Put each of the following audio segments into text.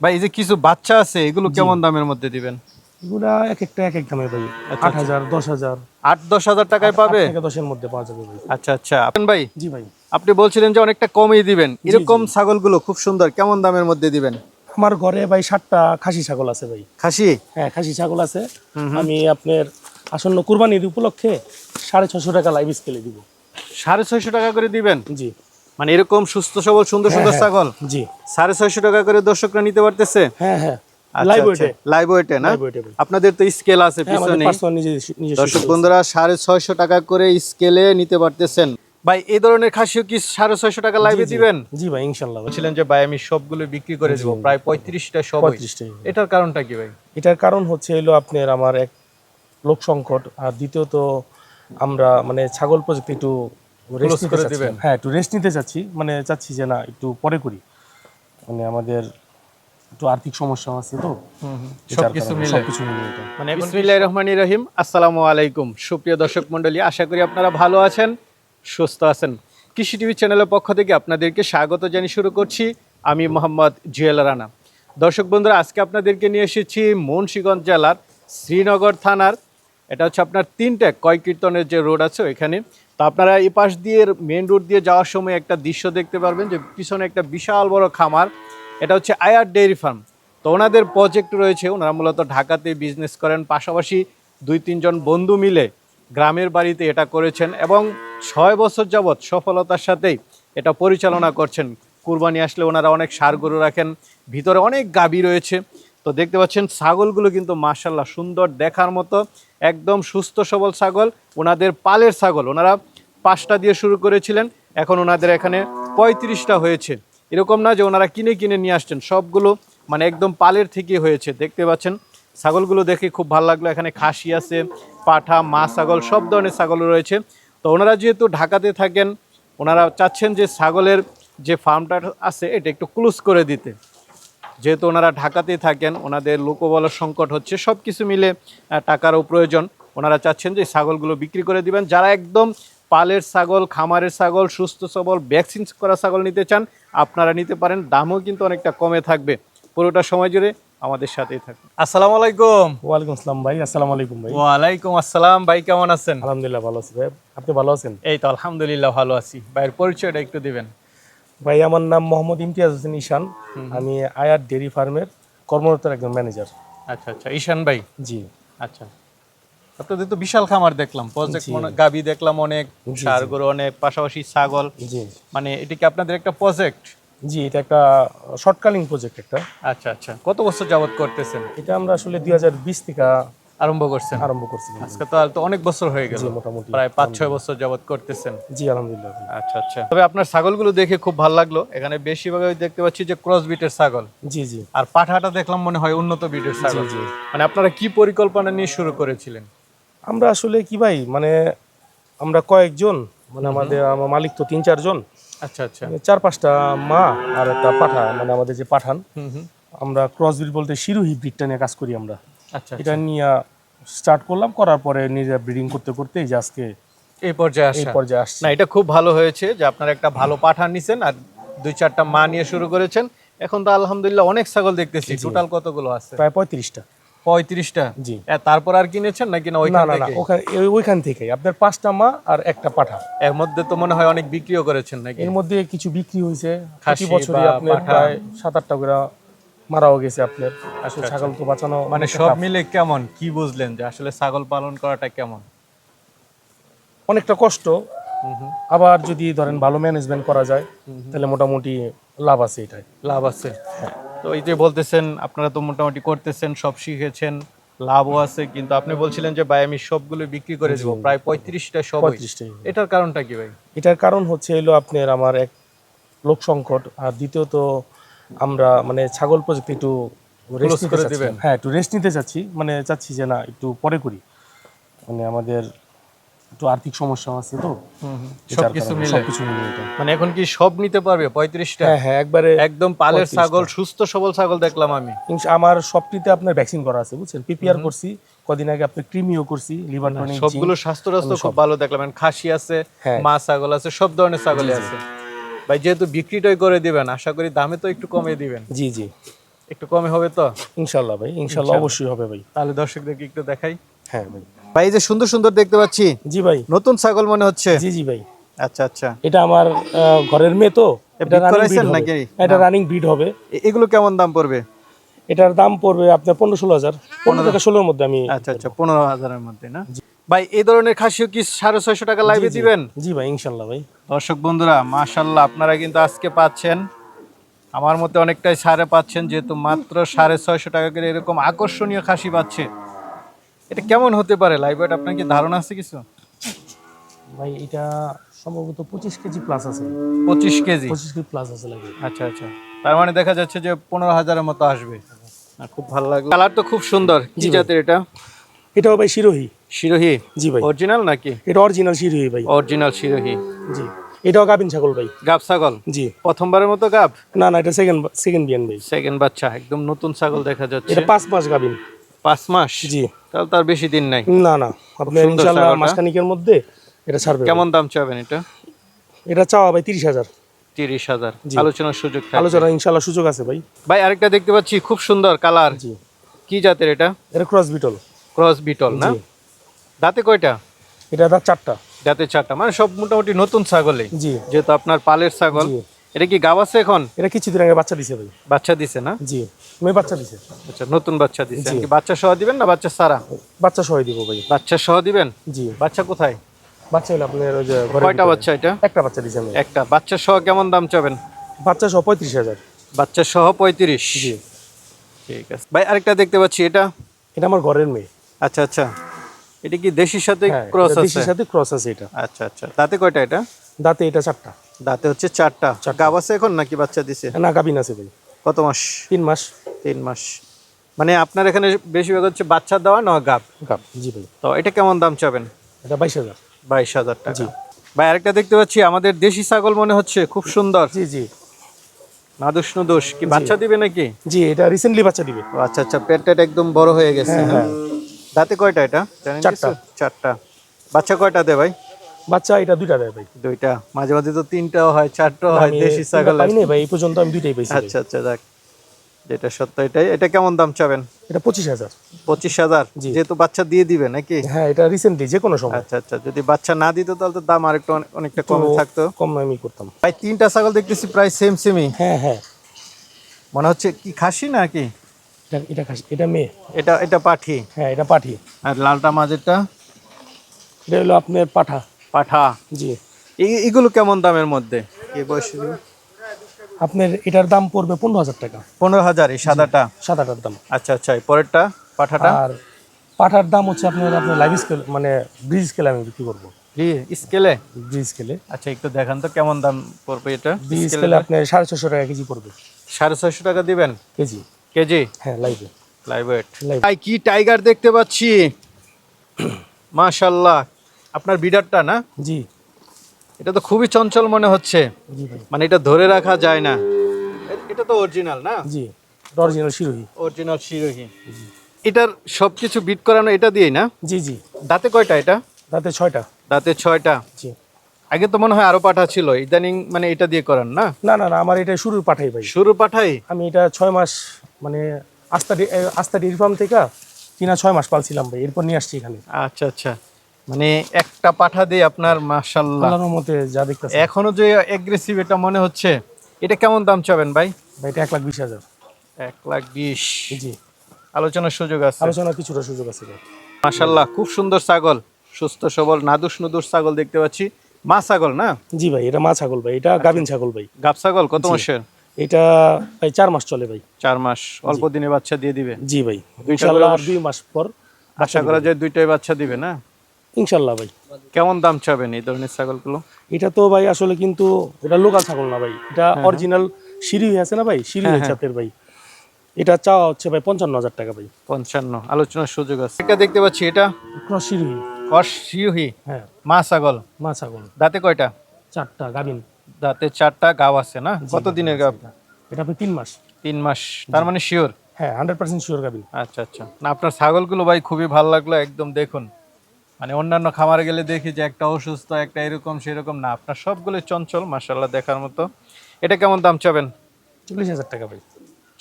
ভাই এই যে কিছু বাচ্চা আছে এগুলো কেমন দামের মধ্যে দিবেন? এগুলা এক একটা এক এক দামে ভাই। 8,000 10,000 8-10 হাজার টাকায় পাবে? 8 থেকে 10 এর মধ্যে পাওয়া যাবে ভাই। আচ্ছা আচ্ছা। আপনি ভাই জি ভাই, আপনি বলছিলেন যে অনেকটা কমই দিবেন, এরকম ছাগলগুলো খুব সুন্দর, কেমন দামের মধ্যে দিবেন? আমার ঘরে ভাই 7টা খাসি ছাগল আছে ভাই। খাসি? হ্যাঁ, খাসি ছাগল আছে। আমি আপনার আসন্ন কুরবানির উপলক্ষে 650 টাকা লাইভ স্কেলে দিব। 650 টাকা করে দিবেন? জি, মানে এরকম সুস্থ সবল সুন্দর সুন্দর ছাগল জি, 650 টাকা করে দর্শকরা নিতে পারতেছে? হ্যাঁ হ্যাঁ, লাইভ ওয়েটে? লাইভ ওয়েটে না? আপনাদের তো স্কেল আছে পিছনে। দর্শক বন্ধুরা 650 টাকা করে স্কেলে নিতে পারতেছেন। ভাই এই ধরনের খাসিও কি 650 টাকা লাইভে দিবেন? জি ভাই, ইনশাআল্লাহ। বলছিলেন যে ভাই আমি সবগুলো বিক্রি করে দেব, প্রায় 35টা সব। এটার কারণটা কি ভাই? এটার কারণ হচ্ছে হলো আপনার আমার এক লোক সংকট, আর দ্বিতীয়ত আমরা মানে ছাগল প্রজেক্ট একটু রেস্ট করে দিবেন। হ্যাঁ, একটু রেস্ট নিতে চাচ্ছি, মানে চাচ্ছি যে না একটু পরে করি, মানে আমাদের একটু আর্থিক সমস্যা আছে তো সবকিছু মিলে এটা। মানে বিসমিল্লাহির রহমানির রহিম। আসসালামু আলাইকুম সুপ্রিয় দর্শক মণ্ডলী, আশা করি আপনারা ভালো আছেন, সুস্থ আছেন। কৃষি টিভি চ্যানেলের পক্ষ থেকে আপনাদেরকে স্বাগত জানিয়ে শুরু করছি আমি মোহাম্মদ জুয়েল রানা। দর্শক বন্ধুরা, আজকে আপনাদেরকে নিয়ে এসেছি মুন্সিগঞ্জ জেলার শ্রীনগর থানার, এটা হচ্ছে আপনার 3টে কয়কীর্তনের যে রোড আছে ওইখানে। তো আপনারা এই পাশ দিয়ে মেন রোড দিয়ে যাওয়ার সময় একটা দৃশ্য দেখতে পারবেন যে পিছনে একটা বিশাল বড় খামার, এটা হচ্ছে আয়ার ডেইরি ফার্ম। তো ওনাদের প্রজেক্ট রয়েছে, ওনারা মূলত ঢাকাতে বিজনেস করেন, পাশাপাশি 2-3 জন বন্ধু মিলে গ্রামের বাড়িতে এটা করেছেন এবং 6 বছর যাবৎ সফলতার সাথেই এটা পরিচালনা করছেন। কুরবানি আসলে ওনারা অনেক ষাঁড় গরু রাখেন, ভিতরে অনেক গাভী রয়েছে। তো দেখতে পাচ্ছেন ছাগলগুলো কিন্তু মাশাআল্লাহ সুন্দর দেখার মতো, একদম সুস্থ সবল ছাগল। ওনাদের পালের ছাগল ওনারা 5টা দিয়ে শুরু করেছিলেন, এখন ওনাদের এখানে 35টা হয়েছে। এরকম না যে ওনারা কিনে কিনে নিয়ে আসছেন, সবগুলো মানে একদম পালের থেকে হয়েছে। দেখতে পাচ্ছেন ছাগলগুলো দেখে খুব ভালো লাগলো। এখানে খাসি আছে, পাঠা, মা ছাগল, সব ধরনের ছাগল রয়েছে। তো ওনারা যেহেতু ঢাকাতে থাকেন, ওনারা চাচ্ছেন যে ছাগলের যে ফার্মটা আছে এটা একটু ক্লোজ করে দিতে। যেহেতু ওনারা ঢাকাতেই থাকেন, ওনাদের লোকবলের সংকট হচ্ছে, সব কিছু মিলে টাকারও প্রয়োজন। ওনারা চাচ্ছেন যে ছাগলগুলো বিক্রি করে দিবেন। যারা একদম পালের ছাগল, খামারের ছাগল, সুস্থ সবল ভ্যাকসিন করা ছাগল নিতে চান আপনারা নিতে পারেন, দামও কিন্তু অনেকটা কমে থাকবে। পুরোটা সময় জুড়ে আমাদের সাথেই থাকুন। আসসালামু আলাইকুম। ওয়ালাইকুম আসসালাম ভাই। আসসালামু আলাইকুম ভাই। ওয়ালাইকুম আসসালাম। ভাই কেমন আছেন? আলহামদুলিল্লাহ ভালো আছি ভাই, আপনি ভালো আছেন? এই তো আলহামদুলিল্লাহ ভালো আছি। ভাইয়ের পরিচয়টা একটু দিবেন। ভাই আমার নাম মোহাম্মদ ইমতিয়াজ হোসেন ঈশান, আমি আয়ার ডেইরি ফার্মের কর্মরত একজন ম্যানেজার। আচ্ছা আচ্ছা, ঈশান ভাই। জি আচ্ছা, আপনাদের তো বিশাল খামার দেখলাম, প্রজেক্ট গাবি দেখলাম অনেক, ষাঁড় গরু অনেক, পাশাপাশি ছাগল। জি, মানে এটা কি আপনাদের একটা প্রজেক্ট? জি, এটা একটা শর্টকালীন প্রজেক্ট একটা। আচ্ছা আচ্ছা, কত বছর যাবত করতেছেন? এটা আমরা আসলে 2020 থেকে আরম্ভ করছেন? আরম্ভ করছি। আজকে তো অনেক বছর হয়ে গেল, মোটামুটি প্রায় 5-6 বছর যাবত করতেছেন। জি আলহামদুলিল্লাহ। আচ্ছা আচ্ছা, তবে আপনার ছাগলগুলো দেখে খুব ভালো লাগলো। এখানে বেশিরভাগ দেখতে পাচ্ছি যে ক্রস বিটের ছাগল। জি জি, আর পাঠাটা দেখলাম মনে হয় উন্নত বিটের ছাগল। জি। মানে আপনারা কি পরিকল্পনা নিয়ে শুরু করেছিলেন? আমরা আসলে কি ভাই, মানে আমরা কয়েকজন, মানে আমার মালিক তো 3-4 জন। আচ্ছা আচ্ছা, 4-5টা মা আর একটা পাঠা, মানে আমাদের যে পাঠান, হুম। আমরা ক্রস ব্রিড বলতে শিরোহী ব্রিডটা নিয়ে কাজ করি আমরা। আচ্ছা, এটা নিয়ে স্টার্ট করলাম, করার পরে নিজে ব্রিডিং করতে করতে যে আজকে এই পর্যায়ে আসছে। না, এটা খুব ভালো হয়েছে যে আপনারা একটা ভালো পাঠা নিছেন আর 2-4টা মা নিয়ে শুরু করেছেন। এখন তো আলহামদুলিল্লাহ অনেক ছাগল দেখতেছি। টোটাল কতগুলো আছে? প্রায় 35টা। 35টা? জি। তারপর আর কিনেছেন নাকি না ওইখান থেকে? ওইখান থেকে আপনার 5টা মা আর একটা পাঠা। এর মধ্যে তো মনে হয় অনেক বিক্রিও করেছেন নাকি? এর মধ্যে কিছু বিক্রি হয়েছে, খাসি বছরই আপনার প্রায় 7-8টা করে মারাও গেছে আপনার। আসলে ছাগল তো বাঁচানো মানে সব মিলে কেমন কি বুঝলেন যে আসলে ছাগল পালন করাটা কেমন? অনেকটা কষ্ট, আবার যদি ধরেন ভালো ম্যানেজমেন্ট করা যায় তাহলে মোটামুটি লাভ আছে। এটাই লাভ আছে। তো এই যে বলতেছেন আপনারা তো মোটামুটি করতেছেন, সব শিখেছেন, লাভও আছে, কিন্তু আপনি বলছিলেন যে ভাই আমি সবগুলো বিক্রি করে দেব, প্রায় 35টা সব। 35টাই। এটার কারণটা কি ভাই? এটার কারণ হচ্ছে হলো আপনার আমার এক লোক সংকট, আর দ্বিতীয়ত আমরা মানে ছাগল প্রজেক্ট একটু রেস্ট করে দিবেন। হ্যাঁ, একটু রেস্ট নিতে চাচ্ছি, মানে চাচ্ছি যে না একটু পরে করি, মানে আমাদের একটু আর্থিক সমস্যা আছে তো সবকিছু মিলে এটা। মানে এখন কি সব নিতে পারবে 35টা? হ্যাঁ, একবারে একদম পালের ছাগল, সুস্থ সবল ছাগল দেখলাম আমি। আমার সবটিতে আপনার ভ্যাকসিন করা আছে, বুঝছেন? পিপিআর করছি কদিন আগে, আপনার ক্রিমিও করছি, লিভার টনিক, সবগুলো স্বাস্থ্য খুব ভালো দেখলাম। খাসি আছে, মা ছাগল আছে, সব ধরনের ছাগলই আছে। ভাই যেহেতু বিক্রিটাই করে দিবেন, আশা করি দামে তো একটু কমিয়ে দিবেন। জি জি। একটু কমে হবে তো? ইনশাল্লাহ ভাই, ইনশাল্লাহ অবশ্যই হবে ভাই। তাহলে দর্শকদেরকে একটু দেখাই। হ্যাঁ ভাই। ভাই এই যে সুন্দর সুন্দর দেখতে পাচ্ছি, জি ভাই। নতুন ছাগল মনে হচ্ছে। জি জি ভাই। আচ্ছা আচ্ছা, এটা আমার ঘরের মেয়ে তো, এটা breed রানিং করাইছেন ব্রিড হবে। নাকি? এটা না। রানিং ব্রিড হবে। এগুলো কেমন দাম পড়বে? এটার দাম পড়বে আপনার 15-16 হাজার, 15 থেকে 16-র মধ্যে আমি। আচ্ছা আচ্ছা, 15,000-এর মধ্যে না? ভাই এই ধরনের খাসিও কি 650 টাকা লাইভে জি, জি। দিবেন? জি ভাই, ইনশাল্লাহ ভাই। দর্শক বন্ধুরা মাশাআল্লাহ, আপনারা কিন্তু আজকে পাচ্ছেন আমার মতে অনেকটাই ছাড়ে পাচ্ছেন, যেহেতু মাত্র 650 টাকা করে এরকম আকর্ষণীয় খাসি পাচ্ছে। এটা কেমন হতে পারে লাইভ ওয়েট, আপনার কি ধারণা আছে কিছু? ভাই এটা সম্ভবত 25 কেজি প্লাস আছে। 25 কেজি? 25 কেজি প্লাস আছে লাগে। আচ্ছা আচ্ছা, তার মানে দেখা যাচ্ছে যে 15,000-এর মতো আসবে। খুব ভালো লাগলো, কালার তো খুব সুন্দর। কি জি ভাই। জাতের এটা? এটাও ভাই শিরোহী। শিরোহী? জি ভাই। অরিজিনাল নাকি? এটা অরিজিনাল শিরোহী ভাই। অরিজিনাল শিরোহী। জি। এটাও গাবিন ছাগল ভাই। গাব ছাগল? জি। প্রথমবারের মতো গাব? না না, এটা সেকেন্ড বিয়ান ভাই। সেকেন্ড বাচ্চা, একদম নতুন ছাগল দেখা যাচ্ছে। এটা 5 মাস গাবিন। 5 মাস? জি। তাহলে তার বেশি দিন নাই। না না, আপনার সুন্দর ইনশাআল্লাহ ছাগলটা। মাসখানিকের মধ্যে এটা ছাড়বে। কেমন দাম চাবেন এটা? এটা চাওয়া ভাই 30,000। 30,000? জি। আলোচনার সুযোগ থাকবে? আলোচনা ইনশাআল্লাহ সুযোগ আছে ভাই। ভাই আরেকটা দেখতে পাচ্ছি খুব সুন্দর কালার। জি। কি জাতের এটা? এটা ক্রস বিটল। ক্রস বিটল না? জি। দাঁতে কয়টা? এটা দাঁত 4টা। দাঁতে 4টা, মানে সব মোটামুটি নতুন ছাগলই, জি। যেহেতু আপনার পালের ছাগল। জি। এটা কি গাব আছে এখন? এটা কিছুদিন আগে বাচ্চা দিছে ভাই। বাচ্চা দিছে না? জি। মেয়ে বাচ্চা দিছে। আচ্ছা, নতুন বাচ্চা দিছে। জি। কি বাচ্চা সহ দিবেন না বাচ্চা সারা? বাচ্চা সহ দিব ভাই। বাচ্চা সহ দিবেন? জি। বাচ্চা কোথায়? বাচ্চা হলো আপনার ওই যে ঘরে। কয়টা বাচ্চা এটা? একটা বাচ্চা দিছে আমি। একটা বাচ্চা সহ কেমন দাম চাবেন? বাচ্চা সহ 35,000। বাচ্চা সহ 35? জি। ঠিক আছে ভাই, আরেকটা দেখতে পাচ্ছি, এটা? এটা আমার ঘরের মেয়ে। আচ্ছা আচ্ছা, এটা কি দেশির সাথে হ্যাঁ, ক্রস এটা আছে? দেশির সাথে ক্রস আছে এটা। আচ্ছা আচ্ছা, দাঁতে কয়টা এটা? দাঁতে এটা 4টা। দাঁতে হচ্ছে 4টা। গাব আছে এখন নাকি বাচ্চা দিছে? না, গাবিন আছে ভাই। কত মাস? 3 মাস। 3 মাস। মানে আপনার এখানে বেশিরভাগ হচ্ছে বাচ্চা দেওয়া না গাব? গাব। জি ভাই। তো এটা কেমন দাম চাবেন? এটা 22,000। 22,000 টাকা। জি। ভাই আরেকটা দেখতে পাচ্ছি আমাদের দেশি ছাগল মনে হচ্ছে, খুব সুন্দর। জি জি। নাদুস নুদুস, কি বাচ্চা দিবে নাকি? জি, এটা রিসেন্টলি বাচ্চা দিবে। ও আচ্ছা আচ্ছা, পেটটা একদম বড় হয়ে গেছে। হ্যাঁ হ্যাঁ। দাঁতে কয়টা এটা জানেন? 4টা। 4টা। বাচ্চা কয়টা দেয় ভাই? বাচ্চা এটা 2টা দেয় ভাই। 2টা? মাঝে মাঝে তো 3টাও হয়, 4টাও হয় আমি দেশি 3টা ছাগল। পাইনি ভাই, এই পর্যন্ত আমি 2টাই পাইছি ভাই। আচ্ছা আচ্ছা, যাক, যেটা সত্য এটাই। এটা কেমন দাম চাবেন? এটা 25,000। 25,000? জি। যেহেতু বাচ্চা দিয়ে দিবে নাকি? হ্যাঁ, এটা রিসেন্টলি যে কোনো সময়। আচ্ছা আচ্ছা, যদি বাচ্চা না দিত তাহলে তো দাম আরেকটু অনেকটা কম তো থাকতো। কম আমি করতাম। ভাই 3টা ছাগল দেখতেছি প্রায় সেম সেমই, হ্যাঁ হ্যাঁ। মনে হচ্ছে কি খাসি নাকি? এটা খাসি, এটা মেয়ে। এটা এটা পাঠি? হ্যাঁ, এটা পাঠি। আর লালটা মাঝেরটা? এটা হলো আপনার পাঠা। পাঠা? জি। এগুলো কেমন দামের মধ্যে? এই বয়সী আপনার এটার দাম পড়বে 15,000 টাকা। 15,000? এই সাদাটা? সাদাটার দাম। আচ্ছা আচ্ছা, এই পরেরটা পাঠাটা? আর পাঠার দাম হচ্ছে আপনার লাইভ স্কেল, মানে ব্রিজ স্কেলে আমি বিক্রি করবো। স্কেলে? ব্রিজ স্কেলে। আচ্ছা, একটু দেখান তো কেমন দাম পড়বে এটা। ব্রিজ স্কেলে আপনার 650 টাকা কেজি পড়বে। 650 টাকা দিবেন কেজি? কেজি? হ্যাঁ, লাইভে। Live weight. Live. ভাই কি টাইগার দেখতে পাচ্ছি, মাশাআল্লাহ। আপনার বিডারটা না? জি। এটা তো খুবই চঞ্চল মনে হচ্ছে, জি ভাই। মানে এটা ধরে রাখা যায় না। এটা তো অরিজিনাল না? জি, অরিজিনাল শিরোহী। অরিজিনাল শিরোহী। এটার সবকিছু বিট করানো এটা দিয়েই না? জি জি। দাঁতে কয়টা এটা? তাতে 6টা। দাঁতে 6টা? জি। আগে তো মনে হয় আরো পাঠা ছিল, ইদানিং মানে এটা দিয়ে করেন না? না না না, আমার এটা শুরুর পাঠাই ভাই। শুরু পাঠাই? আমি এটা 6 মাস, মানে আস্থা ডেইরি ফার্ম থেকে কিনা 6 মাস পালছিলাম ভাই, এরপর নিয়ে আসছি এখানে। আচ্ছা আচ্ছা, মানে একটা পাঠা দিয়ে আপনার মাশাআল্লাহ আল্লাহর রহমতে যা দেখতেছি। এখনো যে এগ্রেসিভ এটা মনে হচ্ছে। এটা কেমন দাম চাবেন ভাই? ভাই এটা 1,20,000। 1,20,000? জি। আলোচনার সুযোগ আছে? আলোচনা কিছুটা সুযোগ আছে ভাই। মাশাআল্লাহ, খুব সুন্দর ছাগল, সুস্থ সবল নাদুস নুদুস ছাগল দেখতে পাচ্ছি। মা ছাগল না? জি ভাই, এটা মা ছাগল ভাই, এটা গাভিন ছাগল ভাই। গাব ছাগল? কত জি। মাসের? এটা ভাই 4 মাস চলে ভাই। 4 মাস? অল্প দিনে বাচ্চা দিয়ে দিবে? জি ভাই, দুইটা ইনশাআল্লাহ করে আর 2 মাস পর আশা করা যায় দুইটাই বাচ্চা দিবে না? ইনশাআল্লাহ ভাই। কেমন দাম চাবেন এই ধরনের ছাগলগুলো? এটা তো ভাই আসলে কিন্তু এটা লোকাল ছাগল না ভাই, এটা অরিজিনাল সিরিজ আছে না ভাই, সিরিজ জাতের ভাই। এটা চাওয়া হচ্ছে ভাই 55,000 টাকা ভাই। 55? আলোচনার সুযোগ আছে। এটা দেখতে পাচ্ছি, এটা ক্রস সিরিজ। শিরোহী? হ্যাঁ, মা ছাগল? মা ছাগল। দাঁতে কয়টা? 4টা গাভিন। দাঁতে 4টা, গাব আছে না? কত দিনের গাব? এটা আপনি 3 মাস। 3 মাস? তার মানে শিওর? হ্যাঁ, 100% শিওর গাভিন। আচ্ছা আচ্ছা, না আপনার ছাগলগুলো ভাই খুবই ভালো লাগলো একদম। দেখুন, মানে অন্যান্য খামারে গেলে দেখি যে একটা অসুস্থ, একটা এরকম সেরকম, না আপনার সবগুলো চঞ্চল মাশাআল্লাহ দেখার মতো। এটা কেমন দাম চাবেন? 40,000 টাকা ভাই।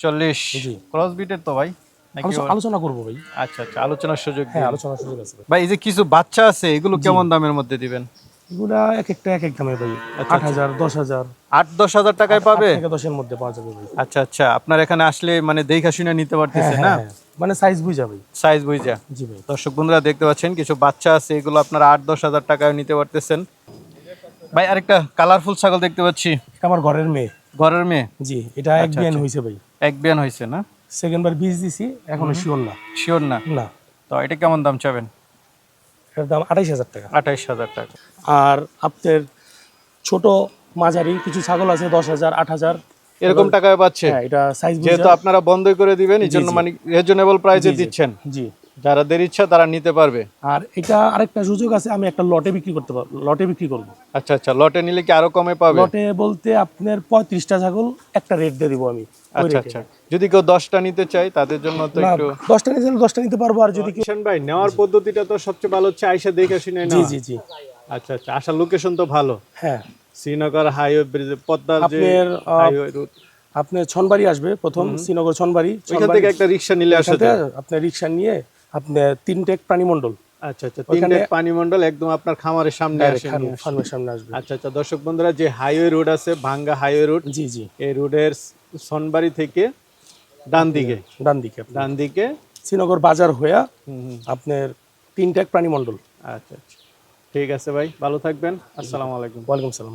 40 জি। ক্রস বিটের তো ভাই নাকি আলোচনা করবো ভাই। আচ্ছা আচ্ছা, আলোচনার সুযোগ হ্যাঁ, দিন। আলোচনার সুযোগ আছে ভাই। ভাই এই যে কিছু বাচ্চা আছে এগুলো কেমন দামের মধ্যে দিবেন? এগুলা এক একটা এক এক দামে ভাই। আচ্ছা, 8,000, 10,000, 8-10 হাজার টাকায় 8 পাবে? থেকে 10 মধ্যে পাওয়া যাবে ভাই। আচ্ছা আচ্ছা, আপনার এখানে আসলে মানে দেখা শুনে নিতে হ্যাঁ পারতেছে হ্যাঁ না? হ্যাঁ, মানে সাইজ বুঝা ভাই। সাইজ বুঝা। জি ভাই। দর্শক বন্ধুরা দেখতে পাচ্ছেন কিছু বাচ্চা আছে, এগুলো আপনারা 8-10 হাজার টাকায় নিতে পারতেছেন। ভাই আরেকটা কালারফুল ছাগল দেখতে পাচ্ছি, এটা আমার ঘরের মেয়ে। ঘরের মেয়ে। জি, এটা এক বিয়ান হয়েছে ভাই। এক বিয়ান হয়েছে না? সেকেন্ড বার বীজ দিছি, এখনো শিওর না। শিওর না? না, তো এটা কেমন দাম চাবেন? এটার দাম 28,000 টাকা। 28,000 টাকা। আর আপনার ছোট মাঝারি কিছু ছাগল আছে 10,000, 8,000 এরকম টাকায় পাচ্ছে? হ্যাঁ, এটা সাইজ যেহেতু আপনারা বন্ধই করে দিবেন এই জন্য মানে রিজনেবল প্রাইসে দিচ্ছেন। জি। যাদের ইচ্ছা তারা নিতে পারবে। আর এটা আরেকটা সুযোগ আছে, আমি একটা লটে বিক্রি করতে পারবো, লটে বিক্রি করব। আচ্ছা আচ্ছা, লটে নিলে কি আরো কমে পাবে? লটে বলতে আপনার 35টা ছাগল একটা রেট দিয়ে দিব আমি। আচ্ছা আচ্ছা, যদি কেউ 10টা নিতে চায় তাদের জন্য তো না, একটু 10টা নিতে 10টা নিতে পারবো। আর যদি কেউ কিষান ভাই নেওয়ার পদ্ধতিটা তো সবচেয়ে ভালো হচ্ছে আইসা দেখে শুনে জি নেওয়া। জি জি আচ্ছা আচ্ছা, আসার লোকেশন তো ভালো, হ্যাঁ। শ্রীনগর হাইওয়ে ব্রিজ, পদ্মার যে আপনার হাইওয়ে রুট, আপনার ছনবাড়ি আসবে প্রথম, শ্রীনগর ছনবাড়ি। ওইখান থেকে একটা রিক্সা নিলে আসা যায়। আপনার রিক্সা নিয়ে আপনার 3টেক প্রাণীমণ্ডল আচ্ছা আচ্ছা, তিনটে পানি মন্ডল একদম আপনার খামারের সামনে আসে নিয়ে আসে। ফার্মের সামনে আসবে। আচ্ছা আচ্ছা, দর্শক বন্ধুরা যে হাইওয়ে রোড আছে ভাঙ্গা হাইওয়ে রোড, জি জি, এই রোডের সনবাড়ি থেকে ডান দিকে, ডান দিকে আপনার ডান দিকে। শ্রীনগর বাজার হয়ে আপনার 3টেক প্রাণীমণ্ডল। আচ্ছা আচ্ছা, ঠিক আছে ভাই, ভালো থাকবেন। আসসালামু আলাইকুম। ওয়ালাইকুম সালাম।